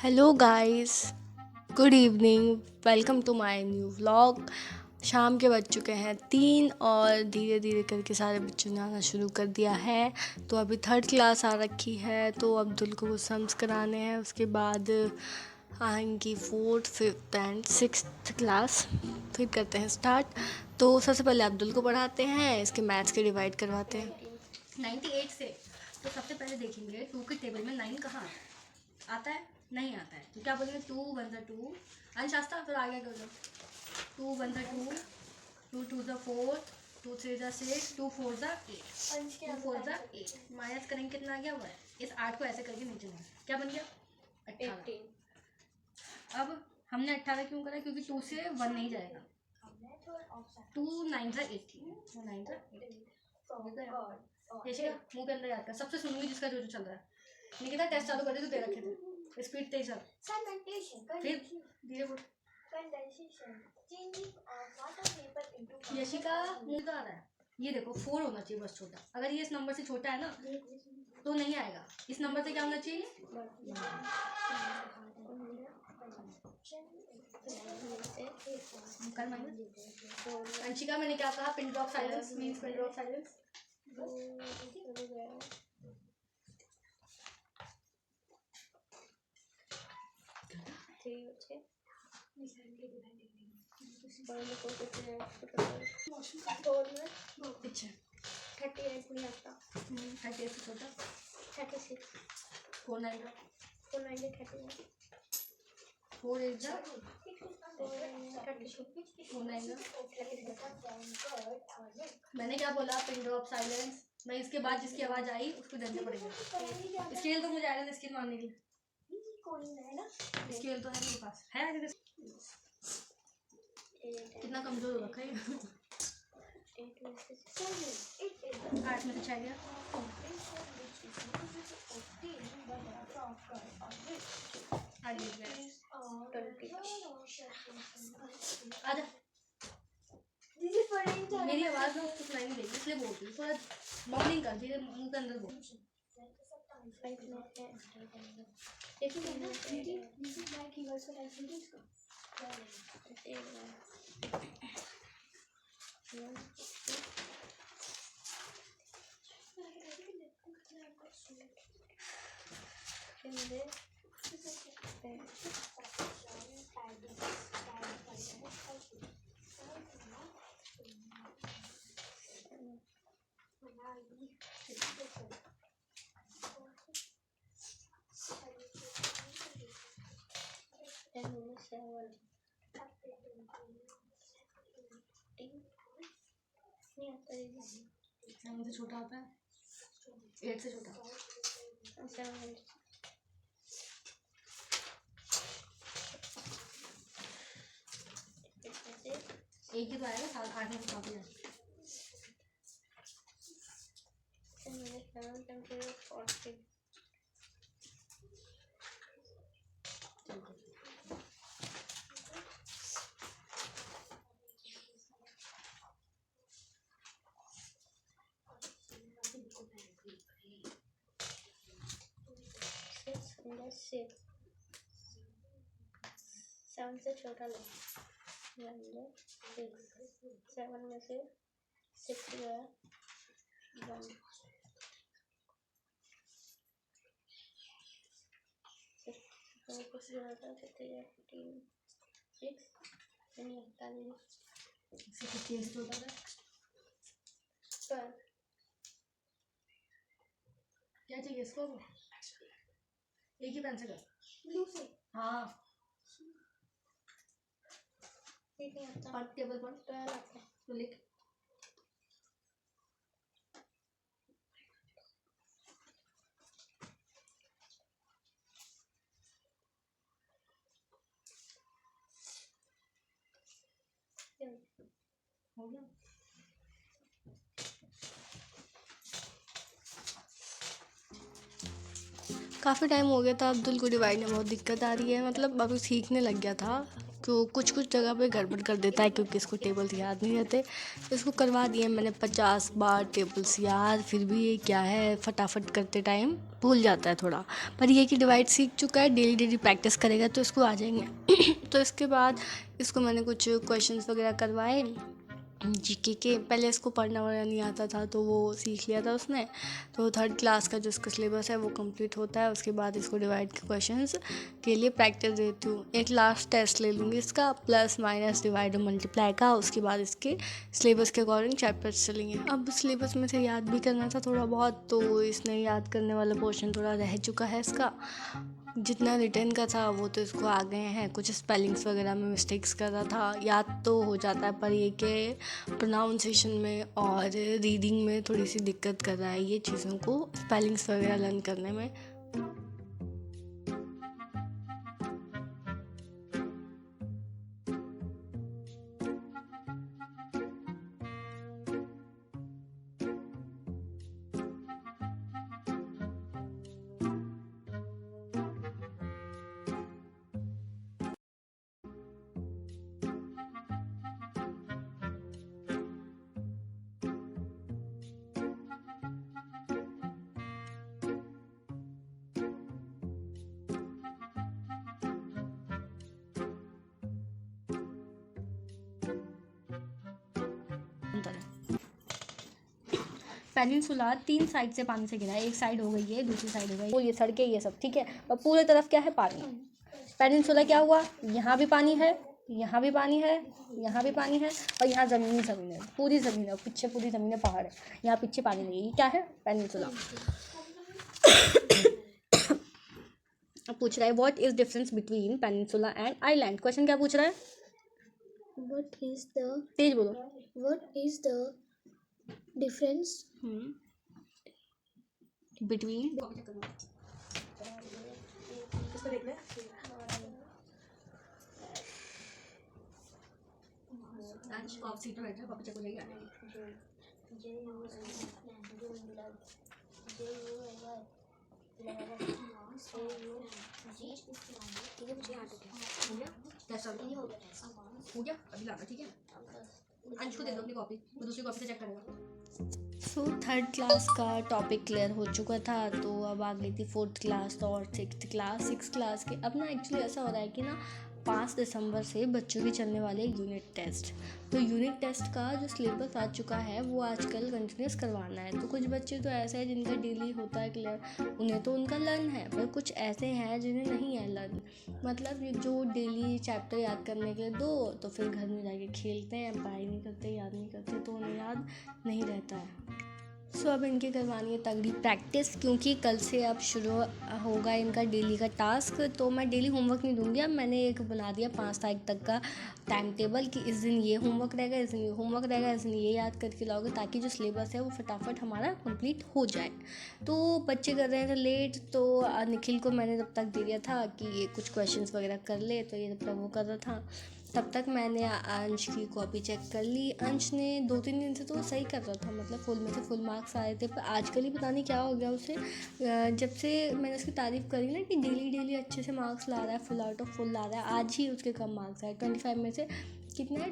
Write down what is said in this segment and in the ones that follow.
Hello guys, good evening. Welcome to my new vlog. शाम के बज चुके हैं 3 और धीरे धीरे करके सारे बच्चों ने आना शुरू कर दिया है। तो अभी थर्ड क्लास आ रखी है, तो अब्दुल को वो सम्स कराने हैं। उसके बाद आएंगी fourth, fifth and sixth class. फिर करते हैं स्टार्ट। तो सबसे पहले अब्दुल को पढ़ाते हैं, इसके मैथ्स के डिवाइड करवाते हैं 98 से। तो सबसे पहले देखेंगे 2 के टेबल में 9 कहाँ आता है। नहीं आता है तो क्या बोलेंगे, 2 1 ज़ा 2। अनशास्ता फिर आगे कर लो, 2 1 ज़ा 2, 2 2 ज़ा 4, 2 3 ज़ा 6, 2 4 ज़ा 8, 2 4 ज़ा 8। माइनस करेंगे कितना आ गया, 1। इस 8 को ऐसे करके नीचे लाएंगे, क्या बन गया 18। अब हमने 18 क्यों करा, क्योंकि 2 से 1 नहीं जाएगा। 2 9 ज़ा 18, 2 9 ज़ा 18। यशिका मुंह के अंदर याद कर, सबसे सुनूंगी जिसका जो जो चल रहा है। निकिता टेस्ट चालू कर दे, तो दे रखे थे, स्पीड तेज कर, फिर धीरे बोल। यशिका मुंह तो आ रहा है, ये देखो 4 होना चाहिए बस छोटा। अगर ये इस नंबर से छोटा है ना तो नहीं आएगा। इस नंबर से क्या होना चाहिए, कर माइनस। अंशिका मैंने क्या कहा, pin drop silence means pin drop silence. पीछे 38 नहीं आता। 38 से छोटा 36 4 9 4 9 31 4 8 जा 32 4 9। मैंने क्या बोला, पिन ड्रॉप साइलेंस। मैं इसके बाद जिसकी आवाज आई उसको देने पड़ेगा। स्केल तो मुझे आया ना स्केल मारने के लिए, स्केल तो है मेरे पास है। कितना कमजोर हो रखा है। 8 में से 6 गया। आजा, मेरी आवाज ना उसको सुनाई नहीं देगी इसलिए बोलती हूँ। थोड़ा मॉर्निंग कर, धीरे मुंह के अंदर बोल। सेवन से छोटा होता है, 8 से छोटा। एक ही तो आएगा, 7 8 में से काफी है। सेवन से छोटा लो, 7 में से 6 गया 1। कुछ जो होता है 15 6 नहीं आता नहीं। 15 से छोटा था, क्या चाहिए इसको, एक ही पेन से कर। ब्लू से हाँ नहीं आता। पढ़, टेबल पढ़ 12 आता है। तो लिख। हो गया। काफ़ी टाइम हो गया था। अब्दुल को डिवाइड में बहुत दिक्कत आ रही है, मतलब अभी सीखने लग गया था। तो कुछ कुछ जगह पे गड़बड़ कर देता है क्योंकि इसको टेबल्स याद नहीं रहते। इसको करवा दिए मैंने 50 बार टेबल्स याद, फिर भी ये क्या है फटाफट करते टाइम भूल जाता है थोड़ा। पर ये कि डिवाइड सीख चुका है, डेली डेली प्रैक्टिस करेगा तो इसको आ जाएंगे। तो इसके बाद इसको मैंने कुछ क्वेश्चंस वगैरह करवाए जीके के। पहले इसको पढ़ना वगैरह नहीं आता था तो वो सीख लिया था उसने। तो 3rd क्लास का जो इसका सिलेबस है वो कंप्लीट होता है, उसके बाद इसको डिवाइड के क्वेश्चंस के लिए प्रैक्टिस देती हूँ। एक लास्ट टेस्ट ले लूँगी इसका, प्लस माइनस डिवाइड और मल्टीप्लाई का। उसके बाद इसके सिलेबस के अकॉर्डिंग चैप्टर्स चलेंगे। अब सिलेबस में से याद भी करना था थोड़ा बहुत, तो इसने याद करने वाला पोर्शन थोड़ा रह चुका है इसका। जितना रिटर्न का था वो तो इसको आ गए हैं। कुछ स्पेलिंग्स वगैरह में मिस्टेक्स कर रहा था, याद तो हो जाता है पर ये कि प्रोनाउंसिएशन में और रीडिंग में थोड़ी सी दिक्कत कर रहा है ये चीज़ों को स्पेलिंग्स वगैरह लर्न करने में। पेनिनसुला 3 साइड से पानी से घिरा है। एक साइड हो गई है, दूसरी साइड हो गई है, ये सड़कें ये सब, ठीक है। और पूरे तरफ क्या है, पानी। पेनिनसुला क्या हुआ, यहाँ भी पानी है, यहाँ भी पानी है, यहाँ भी पानी है, और यहाँ ज़मीन ही ज़मीन है, पूरी ज़मीन है, पीछे पूरी ज़मीन है, पहाड़ है, यहाँ पीछे पानी नहीं है। ये क्या है, पेनिनसुला। अब पूछ रहा है what is difference between peninsula and island. Question क्या पूछ रहा है, What is the तेज बोलो। what is the difference between हो गया, अभी लाना, ठीक है। अंश को दे दो अपनी कॉपी, वो दूसरी कॉपी से चेक करेगा। सो 3rd क्लास का टॉपिक क्लियर हो चुका था, तो अब आ गई थी 4th क्लास और 6th क्लास। 6th क्लास के अब ना एक्चुअली ऐसा हो रहा है कि ना 5 दिसंबर से बच्चों की चलने वाले यूनिट टेस्ट। तो यूनिट टेस्ट का जो सिलेबस आ चुका है वो आजकल कंटिन्यूस करवाना है। तो कुछ बच्चे तो ऐसे हैं जिनका डेली होता है क्लियर, उन्हें तो उनका लर्न है, पर कुछ ऐसे हैं जिन्हें नहीं है लर्न। मतलब ये जो डेली चैप्टर याद करने के लिए दो तो फिर घर में जाके खेलते हैं, पढ़ाई नहीं करते, याद नहीं करते, तो उन्हें याद नहीं रहता है। सो अब इनकी करवानी है तगड़ी प्रैक्टिस, क्योंकि कल से अब शुरू होगा इनका डेली का टास्क। तो मैं डेली होमवर्क नहीं दूंगी, अब मैंने एक बना दिया 5 तारीख तक का टाइम टेबल कि इस दिन ये होमवर्क रहेगा, इस दिन ये होमवर्क रहेगा, इस दिन ये याद करके लाओगे, ताकि जो सिलेबस है वो फटाफट हमारा कंप्लीट हो जाए। तो बच्चे कर रहे थे लेट, तो निखिल को मैंने तब तक दे दिया था कि ये कुछ क्वेश्चंस वगैरह कर ले, तो ये तब तक वो कर रहा था। तब तक मैंने अंश की कॉपी चेक कर ली। अंश ने 2-3 दिन से तो सही कर रहा था, मतलब फुल में से फुल मार्क्स आ रहे थे, पर आजकल ही पता नहीं क्या हो गया उसे। जब से मैंने उसकी तारीफ़ करी ना कि डेली डेली अच्छे से मार्क्स ला रहा है, फुल आउट ऑफ फुल ला रहा है, आज ही उसके कम मार्क्स आए। 25 में से कितना है,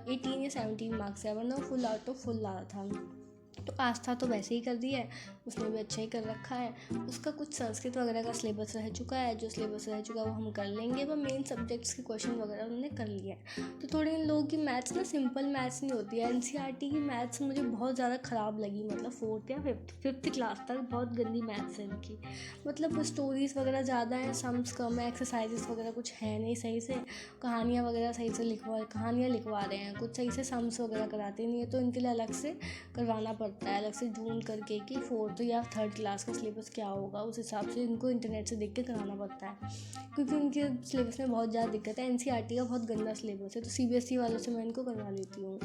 18 या 17 मार्क्स है, वरना फुल आउट ऑफ फुल ला रहा था। तो आस्था तो वैसे ही कर दी है, उसने भी अच्छा ही कर रखा है। उसका कुछ संस्कृत वगैरह का सिलेबस रह चुका है, जो सिलेबस रह चुका है वो हम कर लेंगे, पर मेन सब्जेक्ट्स के क्वेश्चन वगैरह उन्होंने कर लिए हैं। तो थोड़े इन लोगों की मैथ्स ना सिंपल मैथ्स नहीं होती है। एनसीईआरटी की मैथ्स मुझे बहुत ज़्यादा ख़राब लगी, मतलब 4th या 5th क्लास तक बहुत गंदी मैथ्स है इनकी। मतलब स्टोरीज़ वगैरह ज़्यादा हैं, सम्स कम है, एक्सरसाइजेस वगैरह कुछ है नहीं सही से, कहानियाँ वगैरह सही से कहानियाँ लिखवा रहे हैं, कुछ सही से सम्स वगैरह कराते नहीं है, तो इनके लिए अलग से करवाना पड़ता है, अलग से ढूंढ करके कि 4th या 3rd क्लास का सिलेबस क्या होगा, उस हिसाब से इनको इंटरनेट से देख के कराना पड़ता है, क्योंकि उनके सिलेबस में बहुत ज़्यादा दिक्कत है। एनसीईआरटी का बहुत गंदा सिलेबस है, तो सीबीएसई वालों से मैं इनको करवा लेती हूँ।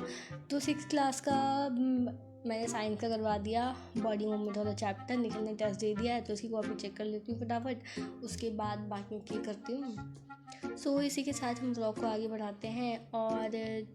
तो 6th क्लास का मैंने साइंस का करवा दिया, बॉडी मूवमेंट वाला चैप्टर। निखिल ने टेस्ट दे दिया है तो उसकी कॉपी चेक कर लेती हूँ फटाफट, उसके बाद बाकी की करती हूँ। सो इसी के साथ हम ब्लॉग को आगे बढ़ाते हैं और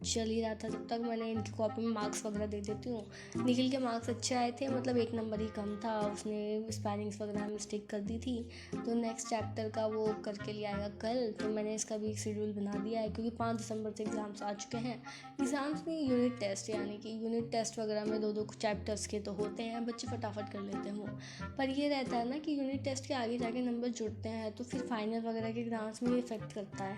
चल ही रहा था जब तक मैंने इनकी कॉपी में मार्क्स वगैरह दे देती हूँ। निखिल के मार्क्स अच्छे आए थे, मतलब 1 नंबर ही कम था, उसने स्पेलिंग्स वगैरह मिस्टेक कर दी थी। तो नेक्स्ट चैप्टर का वो करके ले आएगा कल। तो मैंने इसका भी एक शेड्यूल बना दिया है क्योंकि 5 दिसंबर से एग्ज़ाम्स आ चुके हैं। एग्ज़ाम्स में यूनिट टेस्ट, यानी कि यूनिट टेस्ट वगैरह में 2-2 चैप्टर्स के तो होते हैं, बच्चे फटाफट कर लेते हैं वो। पर ये रहता है ना कि यूनिट टेस्ट के आगे जाके नंबर जुड़ते हैं तो फिर फाइनल वगैरह के एग्ज़ाम्स में इफेक्ट करता है।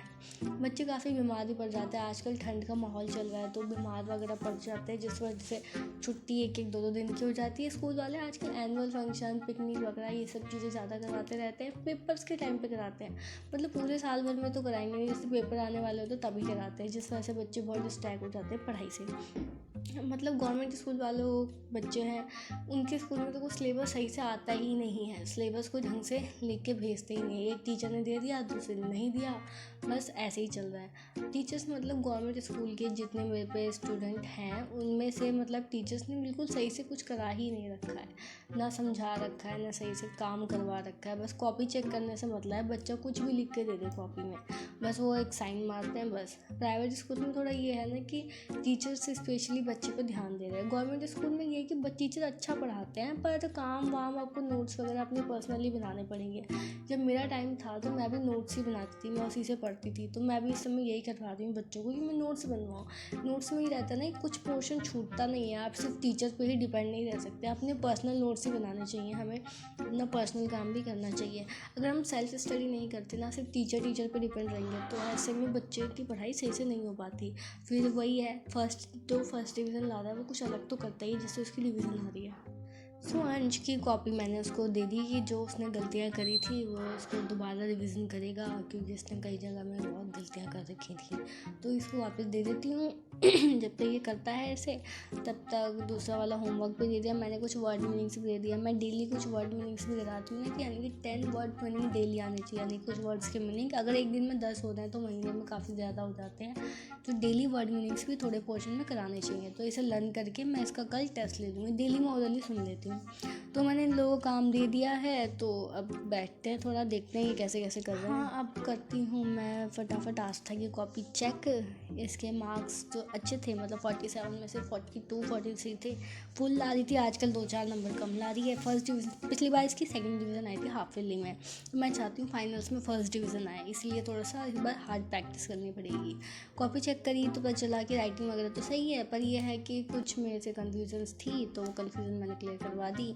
बच्चे काफ़ी बीमार भी पड़ जाते हैं, आजकल ठंड का माहौल चल रहा है तो बीमार वगैरह पड़ जाते हैं, जिस वजह से छुट्टी 1-1 2-2 दिन की हो जाती है। स्कूल वाले आजकल एनुअल फंक्शन, पिकनिक वगैरह ये सब चीज़ें ज़्यादा करवाते रहते हैं, पेपर्स के टाइम पे कराते हैं। मतलब पूरे साल भर में तो कराएंगे नहीं, जैसे पेपर आने वाले हो तो तभी कराते हैं, जिस वजह से बच्चे बहुत डिस्ट्रैक्ट हो जाते हैं पढ़ाई से। मतलब गवर्नमेंट स्कूल वालों बच्चे हैं, उनके स्कूल में तो कुछ सिलेबस सही से आता ही नहीं है, सिलेबस को ढंग से लिख के भेजते ही नहीं है। एक टीचर ने दे दिया, दूसरे ने नहीं दिया, बस ऐसे ही चल रहा है। टीचर्स मतलब गवर्नमेंट स्कूल के जितने मेरे पे स्टूडेंट हैं उनमें से मतलब टीचर्स ने बिल्कुल सही से कुछ करा ही नहीं रखा है, ना समझा रखा है, ना सही से काम करवा रखा है। बस कॉपी चेक करने से मतलब है, बच्चा कुछ भी लिख के दे दे कॉपी में, बस वो एक साइन मारते हैं बस। प्राइवेट स्कूल में थोड़ा ये है ना कि टीचर्स स्पेशली बच्चे पे ध्यान दे रहे हैं। गवर्नमेंट स्कूल में ये है कि टीचर अच्छा पढ़ाते हैं पर काम वाम आपको नोट्स वगैरह अपने पर्सनली बनाने पड़ेंगे। जब मेरा टाइम था तो मैं भी नोट्स ही बनाती थी, मैं उसी से पढ़ती थी। तो मैं भी इस समय यही करवाती हूँ बच्चों को कि मैं नोट्स बनवाऊँ। नोट्स में ही रहता है ना, कुछ पोर्शन छूटता नहीं है, आप सिर्फ टीचर पे ही डिपेंड नहीं रह सकते, अपने पर्सनल नोट्स ही बनाने चाहिए, हमें अपना पर्सनल काम भी करना चाहिए। अगर हम सेल्फ स्टडी नहीं करते ना, सिर्फ टीचर पे डिपेंड रहेंगे तो ऐसे में बच्चे की पढ़ाई सही से नहीं हो पाती। फिर वही है, फर्स्ट डिवीज़न ला रहा है वो कुछ अलग तो करता ही है जिससे उसकी डिवीज़न आ रही है। सो अंश की कॉपी मैंने उसको दे दी कि जो उसने गलतियाँ करी थी वो उसको दोबारा रिवीजन करेगा, क्योंकि उसने कई जगह में बहुत गलतियाँ कर रखी थी, तो इसको वापस दे देती हूँ। जब तक ये करता है ऐसे, तब तक दूसरा वाला होमवर्क भी दे दिया मैंने, कुछ वर्ड मीनिंग्स भी दे दिया। मैं डेली कुछ वर्ड मीनिंग्स भी कराती हूँ ना, कि यानी कि 10 वर्ड मीनिंग डेली आने चाहिए, यानी कुछ वर्ड्स के मीनिंग अगर एक दिन में 10 होते हैं तो महीने में काफ़ी ज़्यादा हो जाते हैं, तो डेली वर्ड मीनिंग्स भी थोड़े पोर्शन में कराने चाहिए। तो इसे लर्न करके मैं इसका कल टेस्ट ले लूँगी, डेली मैं ओरली सुन लेती हूँ। तो मैंने इन लोगों को काम दे दिया है, तो अब बैठते हैं थोड़ा देखते हैं ये कैसे कैसे कर रहे हैं। हाँ, अब करती हूँ मैं फटाफट आस्था की कॉपी चेक। इसके मार्क्स तो अच्छे थे, मतलब 47 में से 42 43 थे, फुल ला रही थी, आजकल 2-4 नंबर कम ला रही है। फर्स्ट डिवीज़न पिछली बार इसकी सेकंड डिवीज़न आई थी हाफ ईयरली में, तो मैं चाहती हूँ फाइनल्स में फर्स्ट डिवीज़न आए, इसलिए थोड़ा सा इस बार हार्ड प्रैक्टिस करनी पड़ेगी। कॉपी चेक करी तो पता चला कि राइटिंग वगैरह तो सही है, पर यह है कि कुछ मेरे से कन्फ्यूजन्स थी, तो वो कन्फ्यूज़न मैंने क्लियर करवा दी।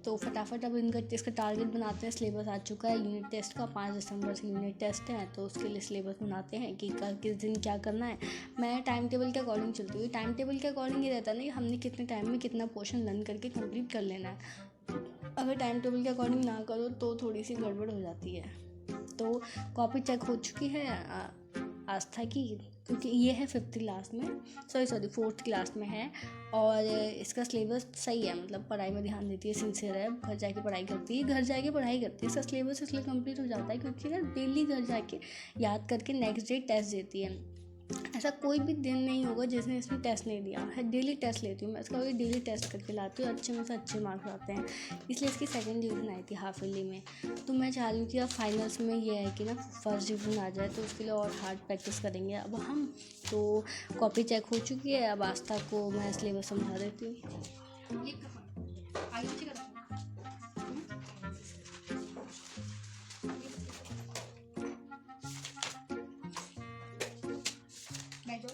तो फटाफट अब इसका टारगेट बनाते हैं। सिलेबस आ चुका है यूनिट टेस्ट का, 5 दिसंबर से यूनिट टेस्ट है, तो उसके लिए सिलेबस बनाते हैं कि किस दिन क्या करना है। मैं टाइम टेबल के अकॉर्डिंग चलती हूँ। टाइम टेबल के अकॉर्डिंग ये रहता है ना कि हमने कितने टाइम में कितना पोर्शन लर्न करके कंप्लीट कर लेना है। अगर टाइम टेबल के अकॉर्डिंग ना करो तो थोड़ी सी गड़बड़ हो जाती है। तो कॉपी चेक हो चुकी है आस्था की, क्योंकि ये है 5th क्लास में, सॉरी 4th क्लास में है, और इसका सिलेबस सही है, मतलब पढ़ाई में ध्यान देती है, सिंसियर है, घर जाके पढ़ाई करती है, घर जाके पढ़ाई करती है। इसका सिलेबस इसलिए कंप्लीट हो जाता है क्योंकि ना डेली घर जाके याद करके नेक्स्ट डे टेस्ट देती है। ऐसा कोई भी दिन नहीं होगा जिसने इसमें टेस्ट नहीं दिया है, डेली टेस्ट लेती हूँ मैं इसका, डेली टेस्ट करके लाती हूँ, अच्छे में से अच्छे मार्क्स आते हैं, इसलिए इसकी सेकंड डिवीज़न आई थी हाफ ईयरली में। तो मैं चाह रही हूँ कि अब फाइनल्स में ये है कि ना फर्स्ट डिवीज़न आ जाए, तो उसके लिए और हार्ड प्रैक्टिस करेंगे अब हम। तो कॉपी चेक हो चुकी है, अब आस्था को मैं सिलेबस समझा देती हूँ। ये कहाँ आगे पीछे कर बैठ जाओ।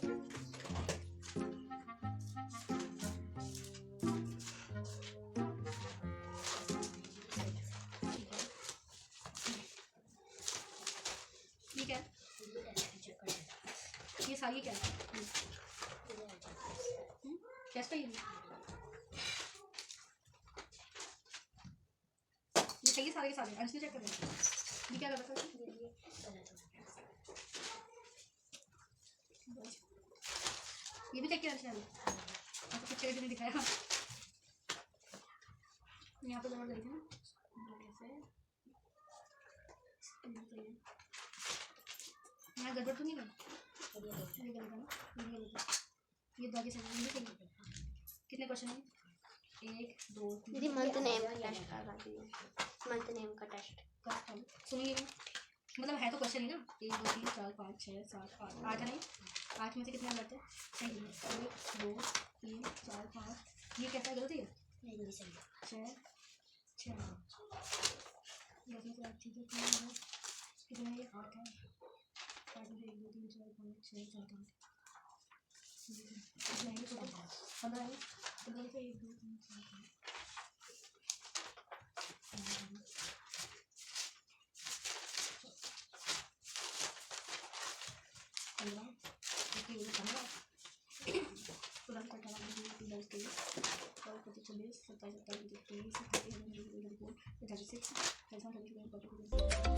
ये क्या है? ये सारी क्या है? टेस्ट है ये सही है सारे के सारे। अंश ने चेक कर लिया। ये क्या कर रखा है? ये भी चेक किया अंश ने? आपको कुछ चेक नहीं दिखाया। यहाँ पे गड़बड़ गई थी ना, कैसे यहाँ गड़बड़ तो नहीं गई? ये गलत है ना, ये बाकी सही है। कितने क्वेश्चन हैं? 1 2 दीदी मंथ नेम का टेस्ट करवा दीजिए, मंथ नेम का टेस्ट। सुनिए मतलब है तो क्वेश्चन ही ना। 1 2 3 4 5 6 7 8 8 है नहीं? 8 में से कितने बचते हैं? सही है। 1 2 3 4 5। ये कैसा गलत है? नहीं सही है। 6 6 10 में से 8 ठीक है। कितने ये 8 है। 8 में से 1 2 3 4 5 6 7 8 नहीं तो 15 है। 15 में से 1 2 3 4 5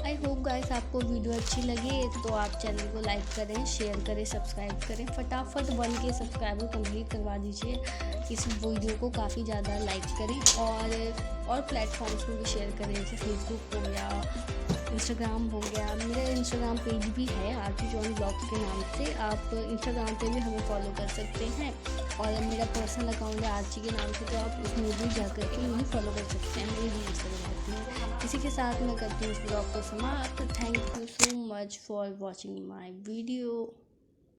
आई होप गाइस आपको वीडियो अच्छी लगी तो आप चैनल को लाइक करें, शेयर करें, सब्सक्राइब करें। फटाफट 1 के सब्सक्राइबर कंप्लीट करवा दीजिए। इस वीडियो को काफ़ी ज़्यादा लाइक करें और प्लेटफॉर्म्स में भी शेयर करें, जैसे फेसबुक हो गया, इंस्टाग्राम हो गया। मेरा इंस्टाग्राम पेज भी है आरती जॉन ब्लॉग्स के नाम से। आप इंस्टाग्राम पे भी हमें फॉलो कर सकते हैं और मेरा पर्सनल अकाउंट है आरती के नाम से, तो आप उसमें भी जा करके मुझे फॉलो कर सकते हैं। मेरी रील्स रहती हैं। इसी के साथ मैं करती हूँ इस ब्लॉग को समाप्त। Thank you so much for watching my video.